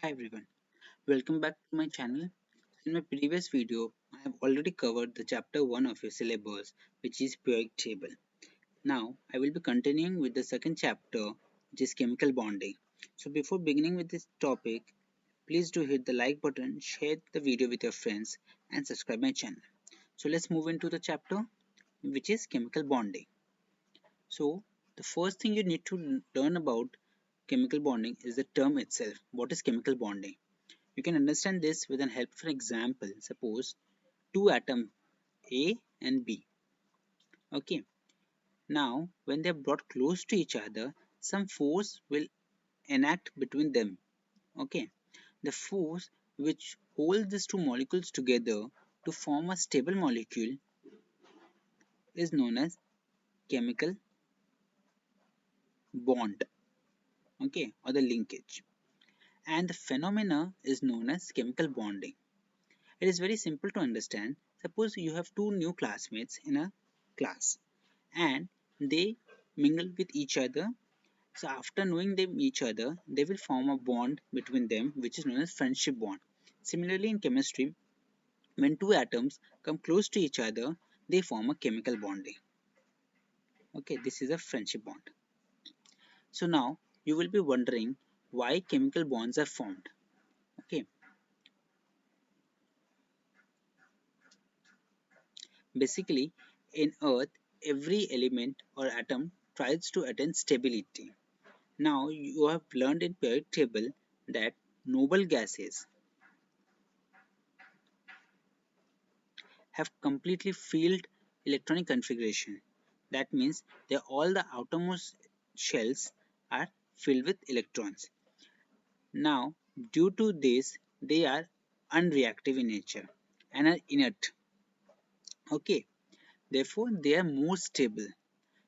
Hi everyone, welcome back to my channel. In my previous video, I have already covered the chapter 1 of your syllabus, which is periodic table. Now, I will be continuing with the second chapter, which is chemical bonding. So before beginning with this topic, please do hit the like button, share the video with your friends and subscribe my channel. So let's move into the chapter, which is chemical bonding. So the first thing you need to learn about chemical bonding is the term itself. What is chemical bonding? You can understand this with an helpful example. Suppose two atoms A and B. Okay. Now, when they are brought close to each other, some force will enact between them. Okay. The force which holds these two molecules together to form a stable molecule is known as chemical bond. Okay, or the linkage. And the phenomena is known as chemical bonding. It is very simple to understand. Suppose you have two new classmates in a class and they mingle with each other. So after knowing them each other, they will form a bond between them which is known as friendship bond. Similarly in chemistry, when two atoms come close to each other, they form a chemical bonding. Okay, this is a friendship bond. So now you will be wondering why chemical bonds are formed. Okay, basically in Earth, every element or atom tries to attain stability. Now you have learned in periodic table that noble gases have completely filled electronic configuration. That means that all the outermost shells are filled with electrons. Now, due to this, they are unreactive in nature and are inert. Okay, therefore they are more stable.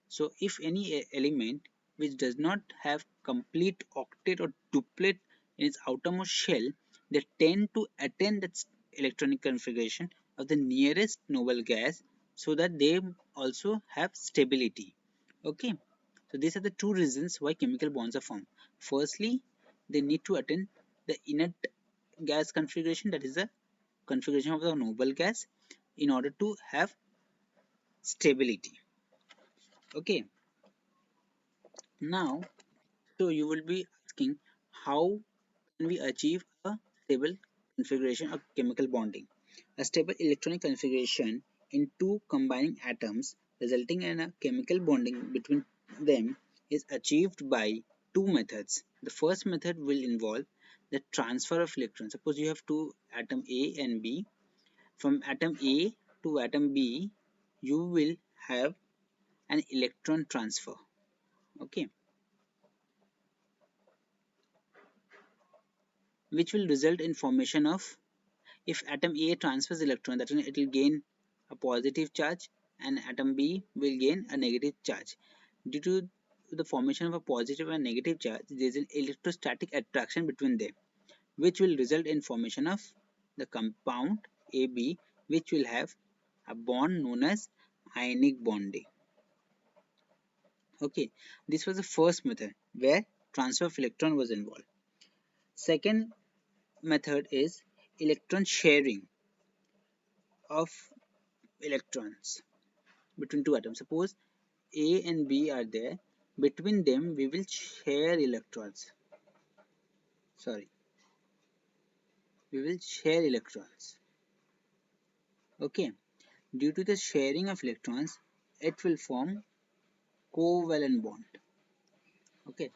So, if any element which does not have complete octet or duplet in its outermost shell, they tend to attain that electronic configuration of the nearest noble gas so that they also have stability. Okay, so these are the two reasons why chemical bonds are formed. Firstly, they need to attain the inert gas configuration, that is the configuration of the noble gas, in order to have stability. Okay, now so you will be asking how can we achieve a stable configuration of chemical bonding? A stable electronic configuration in two combining atoms resulting in a chemical bonding between them is achieved by two methods. The first method will involve the transfer of electrons. Suppose you have two atom A and B. From atom A to atom B, you will have an electron transfer. Okay, which will result in formation of, if atom A transfers electron, that means it will gain a positive charge and atom B will gain a negative charge. Due to the formation of a positive and negative charge, there is an electrostatic attraction between them, which will result in formation of the compound AB, which will have a bond known as ionic bonding. Okay, this was the first method where transfer of electron was involved. Second method is electron sharing of electrons between two atoms. Suppose A and B are there. Between them, we will share electrons. Sorry, we will share electrons. Okay. Due to the sharing of electrons, it will form covalent bond. Okay.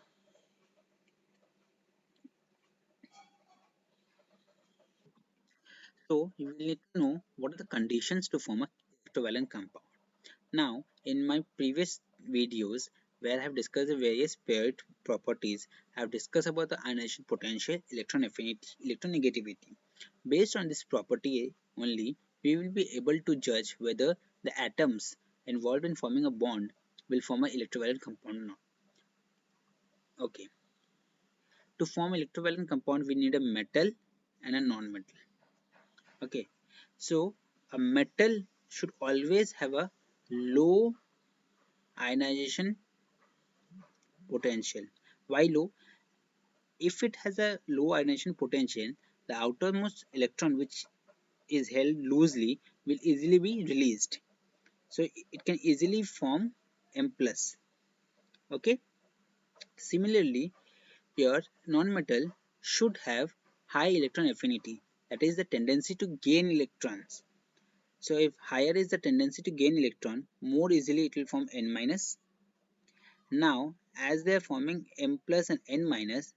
So you will need to know what are the conditions to form a electrovalent compound. Now, in my previous videos where I have discussed the various paired properties, I have discussed about the ionization potential, electron affinity, electronegativity. Based on this property only, we will be able to judge whether the atoms involved in forming a bond will form an electrovalent compound or not. Okay. To form electrovalent compound, we need a metal and a non-metal. Okay. So a metal should always have a low ionization potential. Why low? If it has a low ionization potential, the outermost electron, which is held loosely, will easily be released. So it can easily form M plus. Okay. Similarly, your nonmetal should have high electron affinity, that is the tendency to gain electrons. So if higher is the tendency to gain electron, more easily it will form N minus. Now as they are forming M plus and N minus,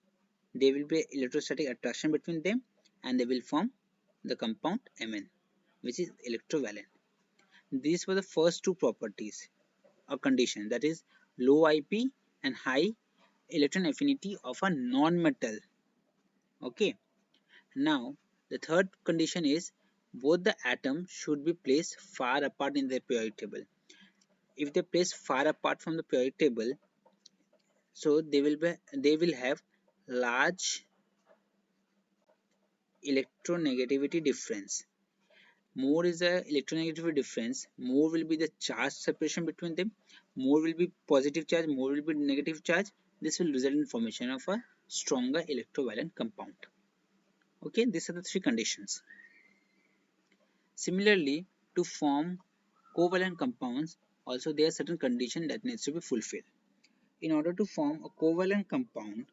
there will be electrostatic attraction between them and they will form the compound Mn, which is electrovalent. These were the first two properties or condition, that is low IP and high electron affinity of a non-metal. Okay. Now the third condition is both the atoms should be placed far apart in the periodic table. If they place far apart from the periodic table, so they will have large electronegativity difference. More is the electronegativity difference, more will be the charge separation between them, more will be positive charge, more will be negative charge. This will result in formation of a stronger electrovalent compound. Okay, these are the three conditions. Similarly, to form covalent compounds, also there are certain conditions that needs to be fulfilled. In order to form a covalent compound,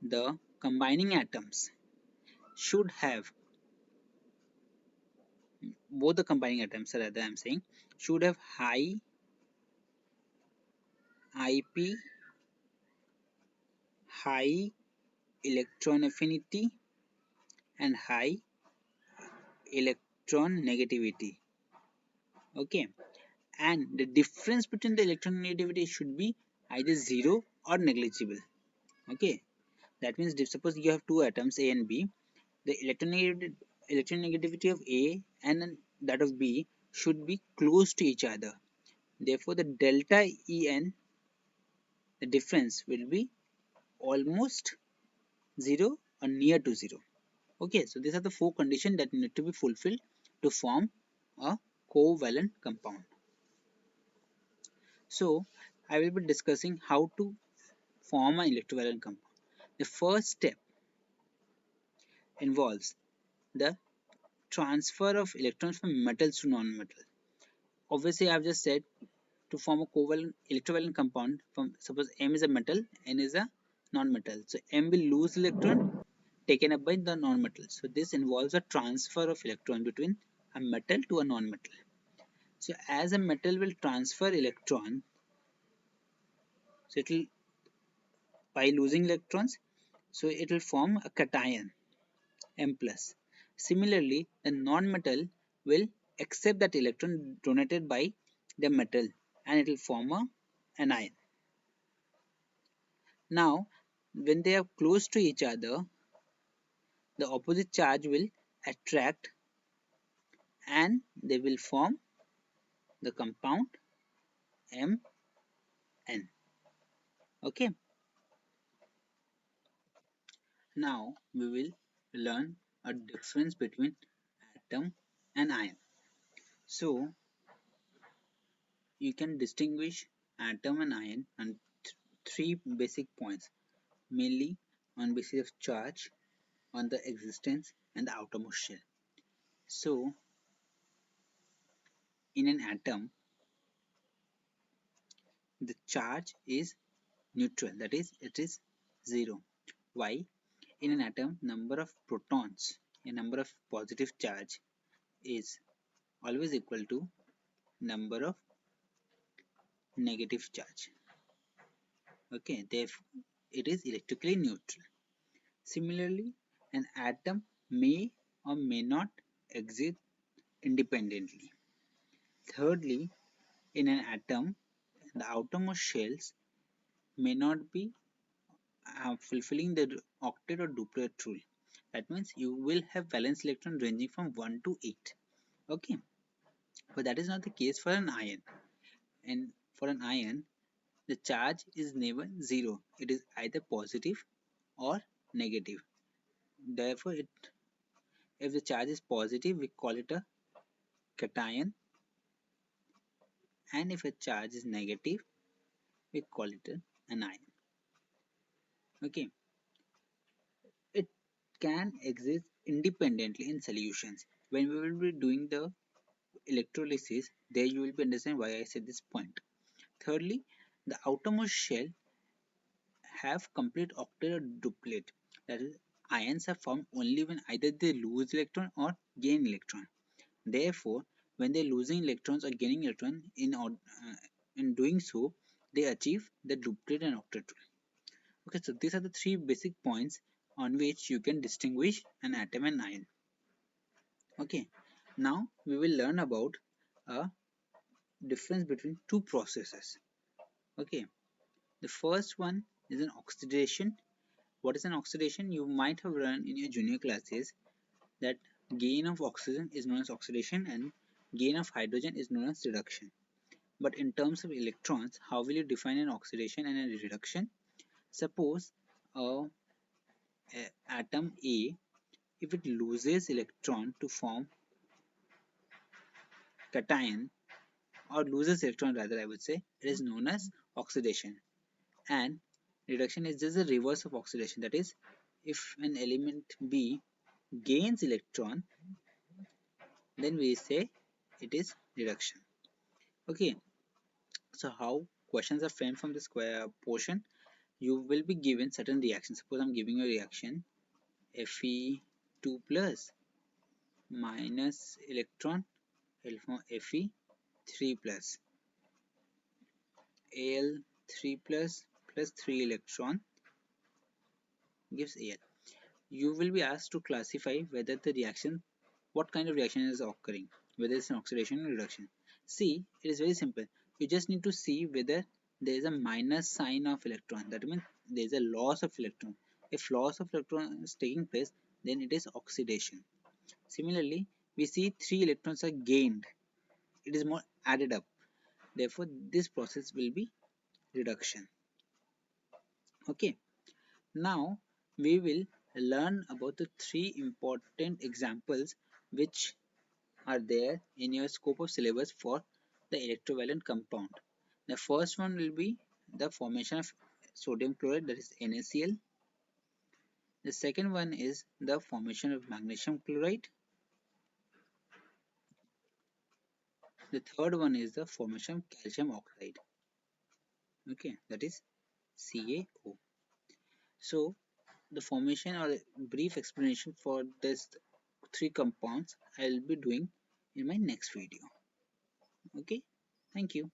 the combining atoms should have, both the combining atoms rather I'm saying, should have high IP, high electron affinity and high electron negativity. Okay, and the difference between the electron negativity should be either 0 or negligible. Okay, that means if suppose you have two atoms A and B, the electronegativity of A and that of B should be close to each other. Therefore, the delta En, the difference will be almost 0 or near to 0. Okay, so these are the four conditions that need to be fulfilled to form a covalent compound. So, I will be discussing how to form an electrovalent compound. The first step involves the transfer of electrons from metals to non-metal. Obviously, I have just said to form a covalent electrovalent compound, from suppose M is a metal, N is a non-metal. So M will lose electron taken up by the non-metal. So this involves a transfer of electron between a metal to a non-metal. So as a metal will transfer electron, so it will, by losing electrons, so it will form a cation M plus. Similarly, the non-metal will accept that electron donated by the metal and it will form a anion. Now, when they are close to each other, the opposite charge will attract and they will form the compound Mn. Okay. Now we will learn a difference between atom and ion. So you can distinguish atom and ion on three basic points, mainly on basis of charge, on the existence and the outermost shell. So in an atom, the charge is neutral, that is it is 0. Why? In an atom, number of protons, a number of positive charge is always equal to number of negative charge. Okay, therefore it is electrically neutral. Similarly, an atom may or may not exist independently. Thirdly, in an atom, the outermost shells may not be fulfilling the octet or duplet rule. That means you will have valence electron ranging from 1 to 8. Okay, but that is not the case for an ion. And for an ion, the charge is never 0. It is either positive or negative. Therefore, if the charge is positive, we call it a cation, and if a charge is negative, we call it an anion. Okay. can exist independently in solutions. When we will be doing the electrolysis, there you will be understand why I said this point. Thirdly, the outermost shell have complete octet or duplet. That is, ions are formed only when either they lose electron or gain electron. Therefore, when they are losing electrons or gaining electron, in doing so, they achieve the duplet and octet rule. Okay, so these are the three basic points on which you can distinguish an atom and ion. Okay, now we will learn about a difference between two processes. Okay, the first one is an oxidation. What is an oxidation? You might have learned in your junior classes that gain of oxygen is known as oxidation and gain of hydrogen is known as reduction. But in terms of electrons, how will you define an oxidation and a reduction? Suppose a atom A, if it loses electron to form cation, or loses electron rather I would say, it is known as oxidation. And reduction is just the reverse of oxidation. That is, if an element B gains electron, then we say it is reduction. Okay, so how questions are framed from this square portion? You will be given certain reactions. Suppose I'm giving you a reaction Fe2 plus minus electron Fe3 plus Al3 plus 3 electron gives Al. You will be asked to classify whether the reaction, what kind of reaction is occurring, whether it's an oxidation or reduction. See, it is very simple. You just need to see whether there is a minus sign of electron. That means there is a loss of electron. If loss of electron is taking place, then it is oxidation. Similarly, we see 3 electrons are gained. It is more added up. Therefore, this process will be reduction. Okay. Now, we will learn about the three important examples which are there in your scope of syllabus for the electrovalent compound. The first one will be the formation of sodium chloride, that is NaCl. The second one is the formation of magnesium chloride. The third one is the formation of calcium oxide. Okay, that is CaO. So the formation or a brief explanation for this three compounds I'll be doing in my next video. Okay, thank you.